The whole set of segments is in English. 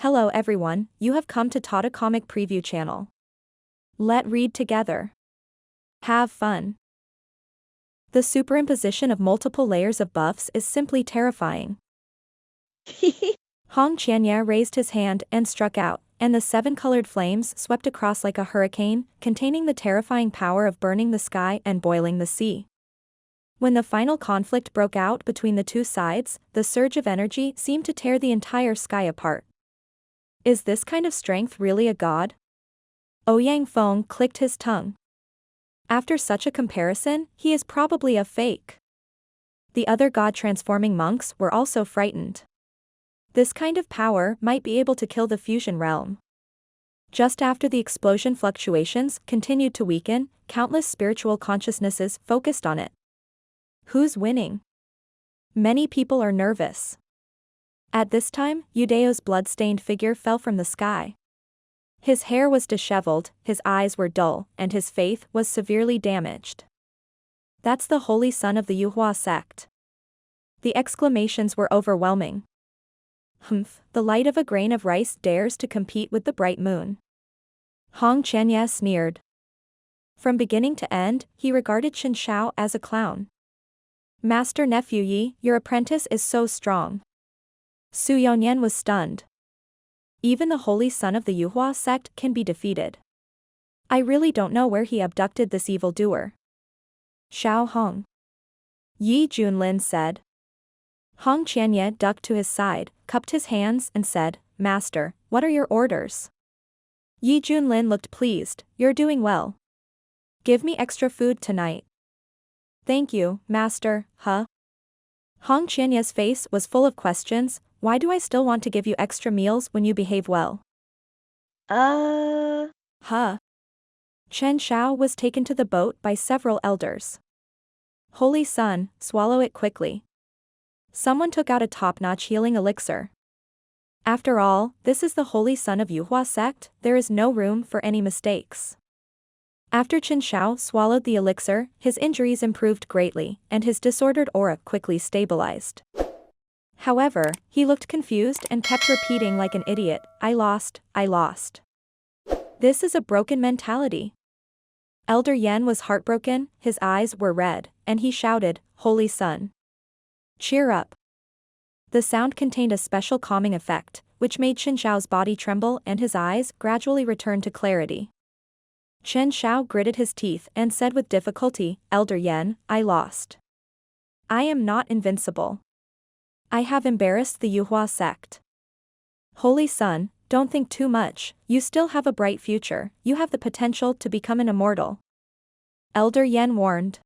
Hello everyone, you have come to Tata Comic Preview channel. Let read together. Have fun. The superimposition of multiple layers of buffs is simply terrifying. Hong Qianye raised his hand and struck out, and the 7 colored flames swept across like a hurricane, containing the terrifying power of burning the sky and boiling the sea. When the final conflict broke out between the two sides, the surge of energy seemed to tear the entire sky apart. Is this kind of strength really a god? Ouyang Feng clicked his tongue. After such a comparison, he is probably a fake. The other god-transforming monks were also frightened. This kind of power might be able to kill the fusion realm. Just after the explosion, fluctuations continued to weaken, countless spiritual consciousnesses focused on it. Who's winning? Many people are nervous. At this time, Yudeo's blood-stained figure fell from the sky. His hair was disheveled, his eyes were dull, and his faith was severely damaged. That's the holy son of the Yuhua sect. The exclamations were overwhelming. Humph, the light of a grain of rice dares to compete with the bright moon. Hong Qianye sneered. From beginning to end, he regarded Chen Xiao as a clown. Master Nephew Yi, your apprentice is so strong. Su Yonyan was stunned. Even the holy son of the Yuhua sect can be defeated. I really don't know where he abducted this evildoer. Xiao Hong. Yi Junlin said. Hong Qianye ducked to his side, cupped his hands and said, Master, what are your orders? Yi Junlin looked pleased, you're doing well. Give me extra food tonight. Thank you, Master, huh? Hong Qianye's face was full of questions. Why do I still want to give you extra meals when you behave well? Huh? Chen Xiao was taken to the boat by several elders. Holy son, swallow it quickly. Someone took out a top-notch healing elixir. After all, this is the holy son of Yuhua sect, there is no room for any mistakes. After Chen Xiao swallowed the elixir, his injuries improved greatly, and his disordered aura quickly stabilized. However, he looked confused and kept repeating like an idiot, I lost, I lost. This is a broken mentality. Elder Yan was heartbroken, his eyes were red, and he shouted, Holy son. Cheer up. The sound contained a special calming effect, which made Chen Xiao's body tremble and his eyes gradually return to clarity. Chen Xiao gritted his teeth and said with difficulty, Elder Yan, I lost. I am not invincible. I have embarrassed the Yuhua sect. Holy son, don't think too much, you still have a bright future, you have the potential to become an immortal. Elder Yan warned.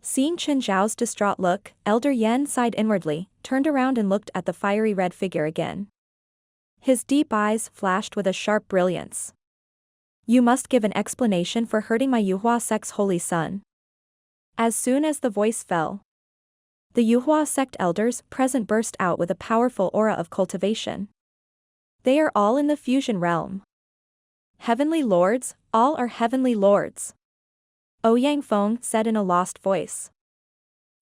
Seeing Chen Xiao's distraught look, Elder Yan sighed inwardly, turned around and looked at the fiery red figure again. His deep eyes flashed with a sharp brilliance. You must give an explanation for hurting my Yuhua sect's holy son. As soon as the voice fell, the Yuhua sect elders present burst out with a powerful aura of cultivation. They are all in the fusion realm. Heavenly lords, all are heavenly lords. Ouyang Feng said in a lost voice.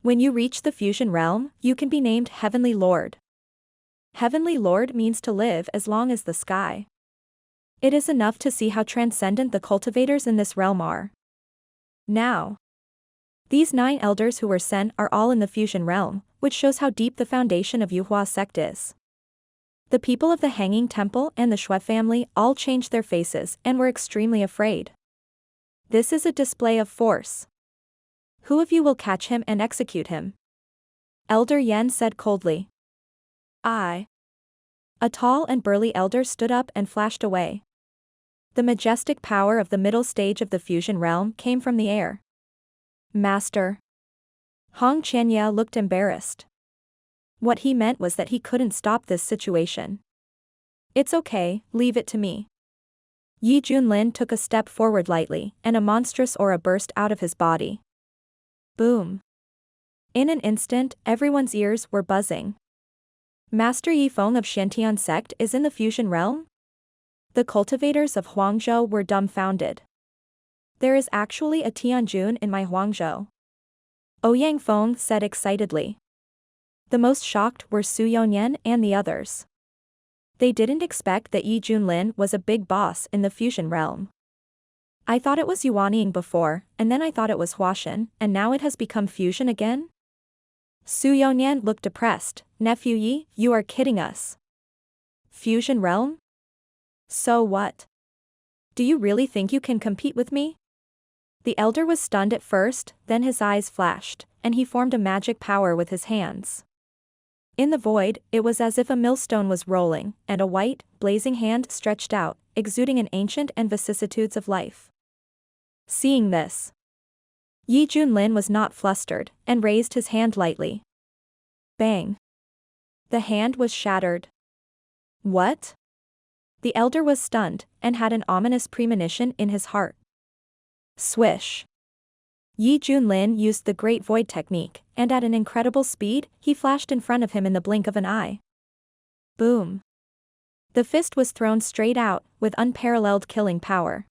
When you reach the fusion realm, you can be named Heavenly Lord. Heavenly Lord means to live as long as the sky. It is enough to see how transcendent the cultivators in this realm are. Now, these 9 elders who were sent are all in the fusion realm, which shows how deep the foundation of Yuhua sect is. The people of the Hanging Temple and the Shui family all changed their faces and were extremely afraid. This is a display of force. Who of you will catch him and execute him? Elder Yan said coldly. I. A tall and burly elder stood up and flashed away. The majestic power of the middle stage of the fusion realm came from the air. Master. Hong Qianye looked embarrassed. What he meant was that he couldn't stop this situation. It's okay, leave it to me. Yi Junlin took a step forward lightly, and a monstrous aura burst out of his body. Boom. In an instant, everyone's ears were buzzing. Master Yi Feng of Xiantian sect is in the fusion realm? The cultivators of Huangzhou were dumbfounded. There is actually a Tianjun in my Huangzhou. Ouyang Feng said excitedly. The most shocked were Su Yonyan and the others. They didn't expect that Yi Junlin was a big boss in the fusion realm. I thought it was Yuanying before, and then I thought it was Huashan, and now it has become fusion again? Su Yonian looked depressed. Nephew Yi, you are kidding us. Fusion realm? So what? Do you really think you can compete with me? The elder was stunned at first, then his eyes flashed, and he formed a magic power with his hands. In the void, it was as if a millstone was rolling, and a white, blazing hand stretched out, exuding an ancient and vicissitudes of life. Seeing this, Yi Junlin was not flustered, and raised his hand lightly. Bang! The hand was shattered. What? The elder was stunned, and had an ominous premonition in his heart. Swish! Yi Junlin used the Great Void technique, and at an incredible speed, he flashed in front of him in the blink of an eye. Boom! The fist was thrown straight out, with unparalleled killing power.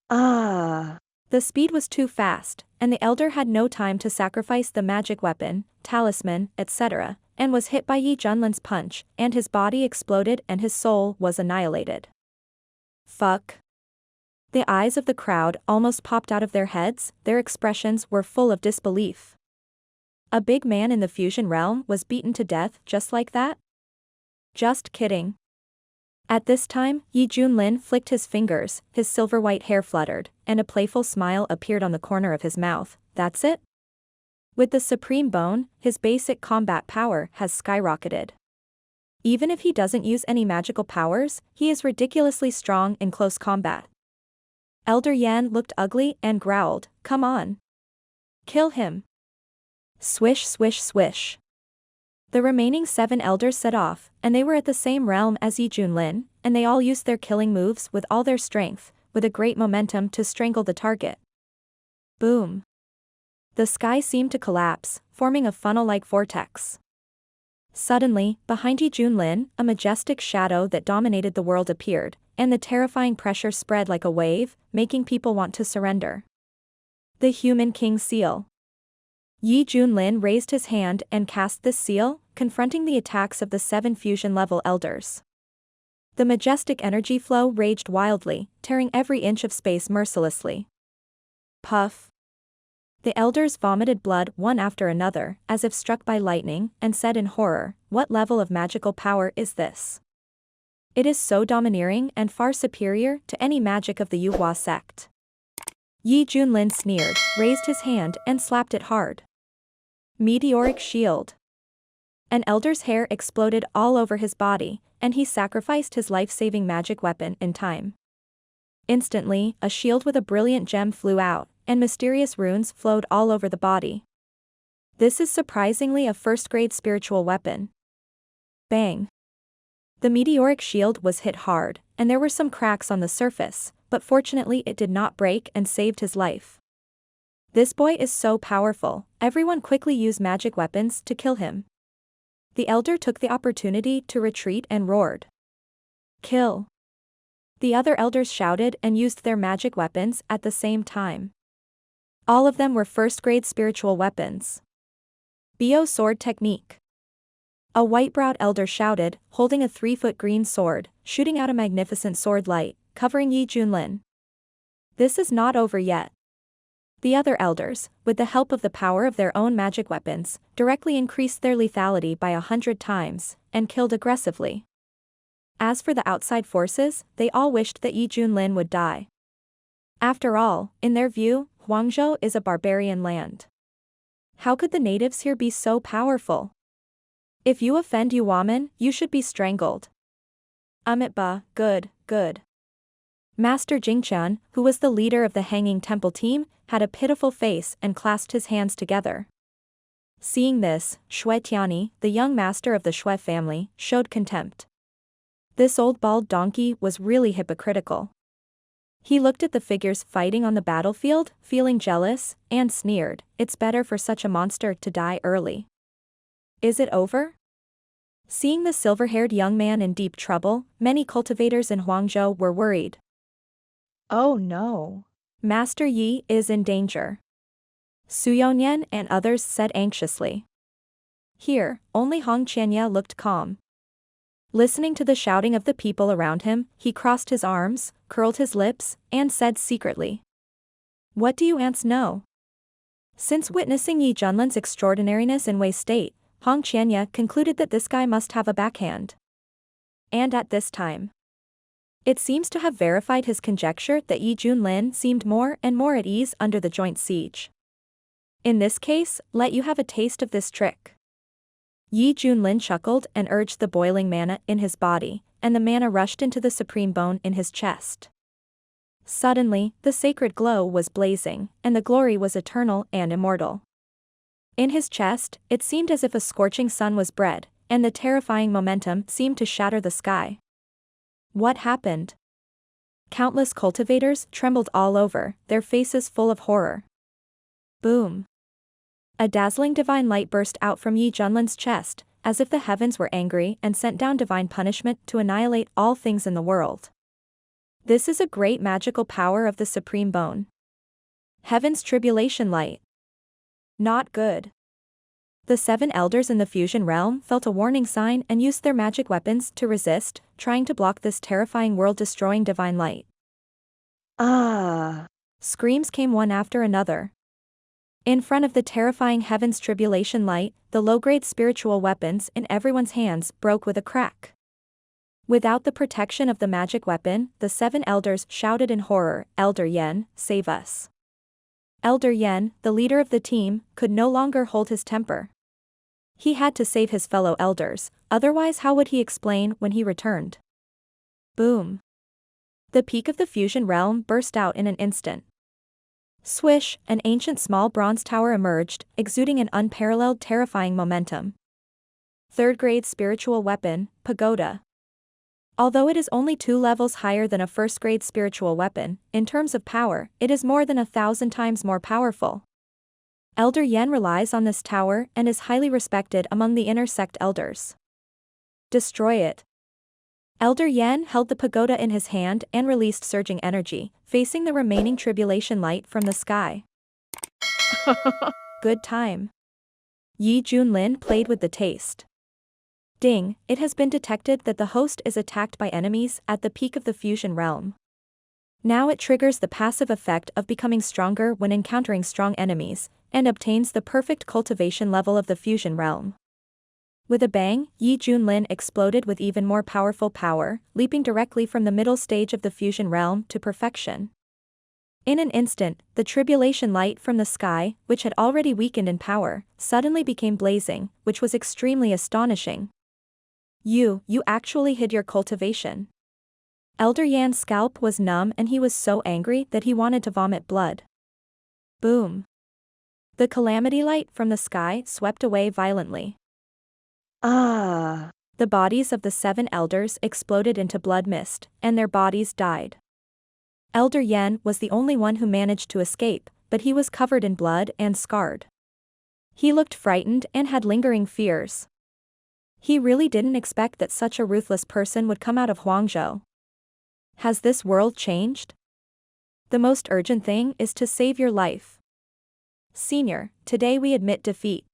Ah! The speed was too fast, and the elder had no time to sacrifice the magic weapon, talisman, etc., and was hit by Yi Junlin's punch, and his body exploded and his soul was annihilated. Fuck. The eyes of the crowd almost popped out of their heads, their expressions were full of disbelief. A big man in the fusion realm was beaten to death just like that? Just kidding. At this time, Yi Junlin flicked his fingers, his silver-white hair fluttered, and a playful smile appeared on the corner of his mouth. That's it? With the Supreme Bone, his basic combat power has skyrocketed. Even if he doesn't use any magical powers, he is ridiculously strong in close combat. Elder Yan looked ugly and growled, "Come on. Kill him." Swish swish swish. The remaining 7 elders set off, and they were at the same realm as Yi Junlin, and they all used their killing moves with all their strength, with a great momentum to strangle the target. Boom. The sky seemed to collapse, forming a funnel-like vortex. Suddenly, behind Yi Junlin, a majestic shadow that dominated the world appeared, and the terrifying pressure spread like a wave, making people want to surrender. The Human King Seal. Yi Junlin raised his hand and cast this seal, confronting the attacks of the 7 fusion-level elders. The majestic energy flow raged wildly, tearing every inch of space mercilessly. Puff. The elders vomited blood one after another, as if struck by lightning, and said in horror, "What level of magical power is this? It is so domineering and far superior to any magic of the Yuhua sect." Yi Junlin sneered, raised his hand and slapped it hard. Meteoric shield. An elder's hair exploded all over his body, and he sacrificed his life-saving magic weapon in time. Instantly, a shield with a brilliant gem flew out, and mysterious runes flowed all over the body. This is surprisingly a first-grade spiritual weapon. Bang. The meteoric shield was hit hard, and there were some cracks on the surface, but fortunately it did not break and saved his life. This boy is so powerful, everyone quickly used magic weapons to kill him. The elder took the opportunity to retreat and roared. Kill. The other elders shouted and used their magic weapons at the same time. All of them were first-grade spiritual weapons. Bio sword technique. A white-browed elder shouted, holding a 3-foot green sword, shooting out a magnificent sword light, covering Yi Junlin. This is not over yet. The other elders, with the help of the power of their own magic weapons, directly increased their lethality by 100 times, and killed aggressively. As for the outside forces, they all wished that Yi Junlin would die. After all, in their view, Huangzhou is a barbarian land. How could the natives here be so powerful? If you offend Yuaman, you should be strangled. Amitba, good, good. Master Jingqian, who was the leader of the Hanging Temple team, had a pitiful face and clasped his hands together. Seeing this, Shui Tiani, the young master of the Shui family, showed contempt. This old bald donkey was really hypocritical. He looked at the figures fighting on the battlefield, feeling jealous, and sneered, "It's better for such a monster to die early." Is it over? Seeing the silver-haired young man in deep trouble, many cultivators in Huangzhou were worried. Oh no. Master Yi is in danger. Su Yonyan and others said anxiously. Here, only Hong Qianye looked calm. Listening to the shouting of the people around him, he crossed his arms, curled his lips, and said secretly, "What do you ants know?" Since witnessing Yi Junlin's extraordinariness in Wei State, Hong Qianya concluded that this guy must have a backhand. And at this time, it seems to have verified his conjecture that Yi Junlin seemed more and more at ease under the joint siege. In this case, let you have a taste of this trick. Yi Junlin chuckled and urged the boiling mana in his body, and the mana rushed into the supreme bone in his chest. Suddenly, the sacred glow was blazing, and the glory was eternal and immortal. In his chest, it seemed as if a scorching sun was bred, and the terrifying momentum seemed to shatter the sky. What happened? Countless cultivators trembled all over, their faces full of horror. Boom! A dazzling divine light burst out from Yi Junlin's chest, as if the heavens were angry and sent down divine punishment to annihilate all things in the world. This is a great magical power of the supreme bone. Heaven's tribulation light. Not good. The 7 elders in the fusion realm felt a warning sign and used their magic weapons to resist, trying to block this terrifying world-destroying divine light. Ah! Screams came one after another. In front of the terrifying heaven's tribulation light, the low-grade spiritual weapons in everyone's hands broke with a crack. Without the protection of the magic weapon, the 7 elders shouted in horror, "Elder Yen, save us." Elder Yen, the leader of the team, could no longer hold his temper. He had to save his fellow elders, otherwise how would he explain when he returned? Boom! The peak of the fusion realm burst out in an instant. Swish, an ancient small bronze tower emerged, exuding an unparalleled terrifying momentum. 3rd grade spiritual weapon, Pagoda. Although it is only 2 levels higher than a 1st grade spiritual weapon, in terms of power, it is more than 1,000 times more powerful. Elder Yen relies on this tower and is highly respected among the inner sect elders. Destroy it. Elder Yen held the pagoda in his hand and released surging energy, facing the remaining tribulation light from the sky. Good time. Yi Junlin played with the taste. Ding, it has been detected that the host is attacked by enemies at the peak of the fusion realm. Now it triggers the passive effect of becoming stronger when encountering strong enemies, and obtains the perfect cultivation level of the fusion realm. With a bang, Yi Junlin exploded with even more powerful power, leaping directly from the middle stage of the fusion realm to perfection. In an instant, the tribulation light from the sky, which had already weakened in power, suddenly became blazing, which was extremely astonishing. You actually hid your cultivation. Elder Yan's scalp was numb and he was so angry that he wanted to vomit blood. Boom! The calamity light from the sky swept away violently. Ah! The bodies of the 7 elders exploded into blood mist, and their bodies died. Elder Yen was the only one who managed to escape, but he was covered in blood and scarred. He looked frightened and had lingering fears. He really didn't expect that such a ruthless person would come out of Huangzhou. Has this world changed? The most urgent thing is to save your life. Senior, today we admit defeat.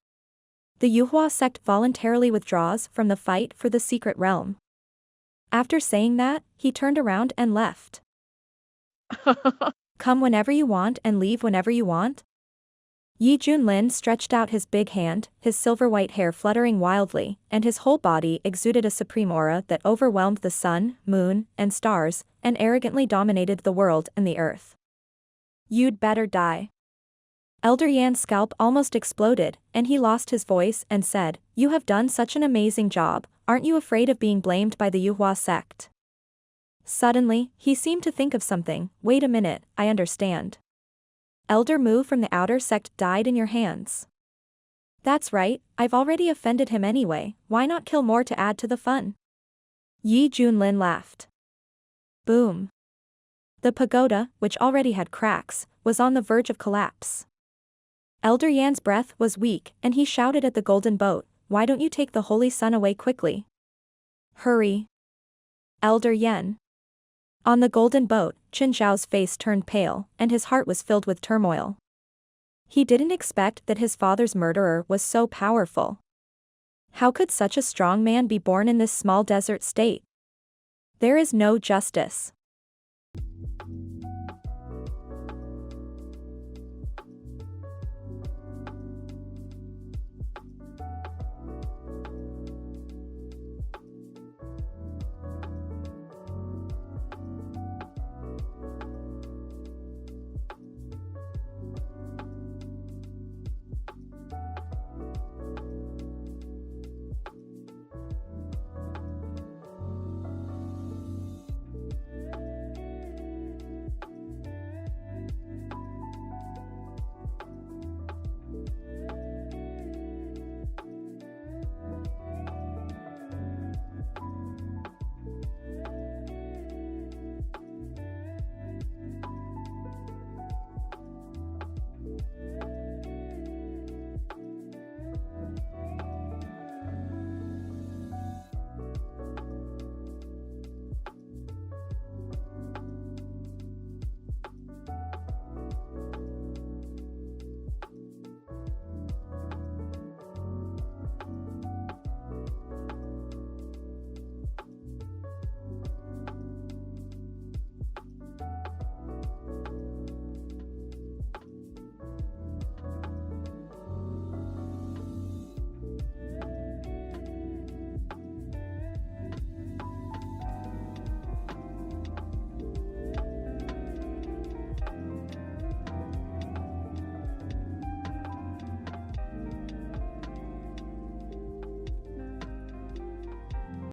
The Yuhua sect voluntarily withdraws from the fight for the secret realm. After saying that, he turned around and left. Come whenever you want and leave whenever you want? Yi Junlin stretched out his big hand, his silver-white hair fluttering wildly, and his whole body exuded a supreme aura that overwhelmed the sun, moon, and stars, and arrogantly dominated the world and the earth. You'd better die. Elder Yan's scalp almost exploded, and he lost his voice and said, "You have done such an amazing job, aren't you afraid of being blamed by the Yuhua sect?" Suddenly, he seemed to think of something. Wait a minute, I understand. Elder Mu from the outer sect died in your hands. That's right, I've already offended him anyway, why not kill more to add to the fun? Yi Junlin laughed. Boom. The pagoda, which already had cracks, was on the verge of collapse. Elder Yan's breath was weak, and he shouted at the golden boat, "Why don't you take the holy sun away quickly? Hurry." Elder Yan. On the golden boat, Qin Zhao's face turned pale, and his heart was filled with turmoil. He didn't expect that his father's murderer was so powerful. How could such a strong man be born in this small desert state? There is no justice.